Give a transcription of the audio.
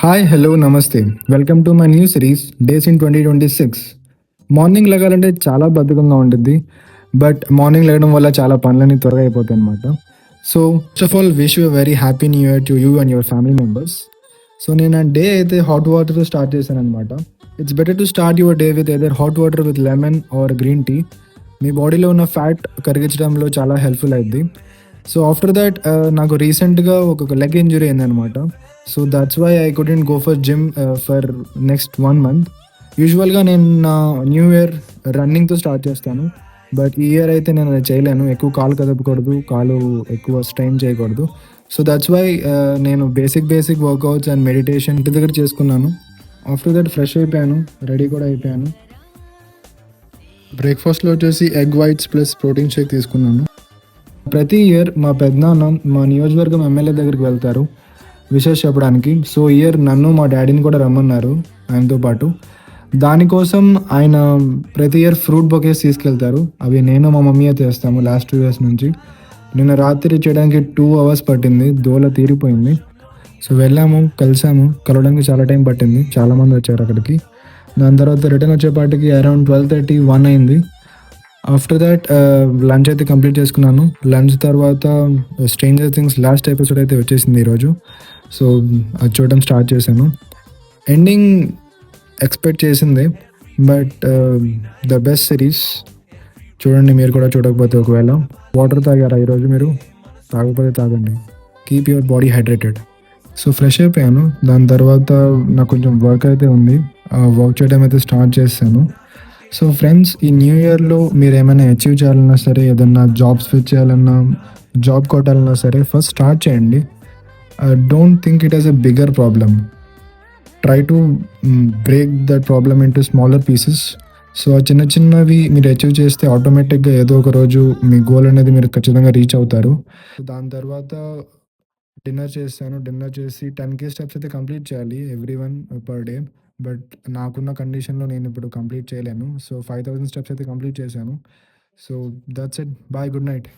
Hi, hello, నమస్తే. Welcome to my new series days in 2026. Morning లెగాలంటే చాలా బద్ధకంగా ఉంటుంది. బట్ మార్నింగ్ లేగడం వల్ల చాలా పనులన్నీ త్వరగా అయిపోతాయి అనమాట. So first of all wish you very happy new year to you and your family members. So నేను ఆ డే అయితే హాట్ వాటర్తో స్టార్ట్ చేశాను అనమాట. It's better to start your day with either hot water with lemon or green tea. మీ బాడీలో ఉన్న fat కరిగించడంలో చాలా హెల్ప్ఫుల్ అయింది. సో ఆఫ్టర్ దాట్ నాకు రీసెంట్గా ఒక లెగ్ ఇంజరీ అయిందనమాట. So that's why I couldn't go for gym for next 1 month. యూజువల్గా నేను నా న్యూ ఇయర్ రన్నింగ్తో స్టార్ట్ చేస్తాను. బట్ ఈ ఇయర్ అయితే నేను అది చేయలేను. ఎక్కువ కాలు కదపకూడదు, కాలు ఎక్కువ స్ట్రెయిన్ చేయకూడదు. సో దట్స్ వై నేను బేసిక్ వర్కౌట్స్ అండ్ మెడిటేషన్ ఇంటి దగ్గర చేసుకున్నాను. ఆఫ్టర్ దట్ ఫ్రెష్ అయిపోయాను, రెడీ కూడా అయిపోయాను. బ్రేక్ఫాస్ట్లో వచ్చేసి egg whites plus protein shake తీసుకున్నాను. ప్రతి ఇయర్ మా పెద్దనాన్న మా నియోజకవర్గం ఎమ్మెల్యే దగ్గరికి వెళ్తారు విషెస్ చెప్పడానికి. సో ఇయర్ నన్ను మా డాడీని కూడా రమ్మన్నారు ఆయనతో పాటు. దానికోసం ఆయన ప్రతి ఇయర్ ఫ్రూట్ బొకేస్ తీసుకెళ్తారు. అవి నేను మా మమ్మీ తెస్తాము లాస్ట్ 2 years నుంచి. నిన్న రాత్రి చేయడానికి 2 hours పట్టింది, దోల తీరిపోయింది. సో వెళ్ళాము, కలిసాము. కలవడానికి చాలా టైం పట్టింది, చాలామంది వచ్చారు అక్కడికి. దాని తర్వాత రిటర్న్ వచ్చేపాటికి అరౌండ్ 12:30, 1 అయింది. ఆఫ్టర్ దాట్ లంచ్ అయితే కంప్లీట్ చేసుకున్నాను. లంచ్ తర్వాత స్ట్రేంజర్ థింగ్స్ లాస్ట్ ఎపిసోడ్ అయితే వచ్చేసింది ఈరోజు. సో అది చూడడం స్టార్ట్ చేశాను. ఎండింగ్ ఎక్స్పెక్ట్ చేసిందే, బట్ ద బెస్ట్ సిరీస్. చూడండి, మీరు కూడా చూడకపోతే ఒకవేళ. వాటర్ తాగారా ఈరోజు మీరు? తాగకపోతే తాగండి. Keep your body hydrated. So fresh అయిపోయాను. దాని తర్వాత నాకు కొంచెం వర్క్ అయితే ఉంది. వర్క్ చేయడం అయితే స్టార్ట్ చేశాను. సో ఫ్రెండ్స్, ఈ న్యూ ఇయర్లో మీరు ఏమైనా అచీవ్ చేయాలన్నా సరే, ఏదన్నా జాబ్ స్విచ్ చేయాలన్నా, జాబ్ కొట్టాలన్నా సరే, ఫస్ట్ స్టార్ట్ చేయండి. Don't think it as a bigger problem. Try to break that problem into smaller pieces. So ఆ చిన్నవి మీరు అచీవ్ చేస్తే ఆటోమేటిక్గా ఏదో ఒక రోజు మీ గోల్ అనేది మీరు ఖచ్చితంగా రీచ్ అవుతారు. దాని తర్వాత డిన్నర్ చేశాను. డిన్నర్ చేసి 10K స్టెప్స్ అయితే కంప్లీట్ చేయాలి every one per day. But నాకున్న కండిషన్లో నేను ఇప్పుడు కంప్లీట్ చేయలేను. సో 5,000 స్టెప్స్ అయితే కంప్లీట్ చేశాను. So that's it. Bye, good night.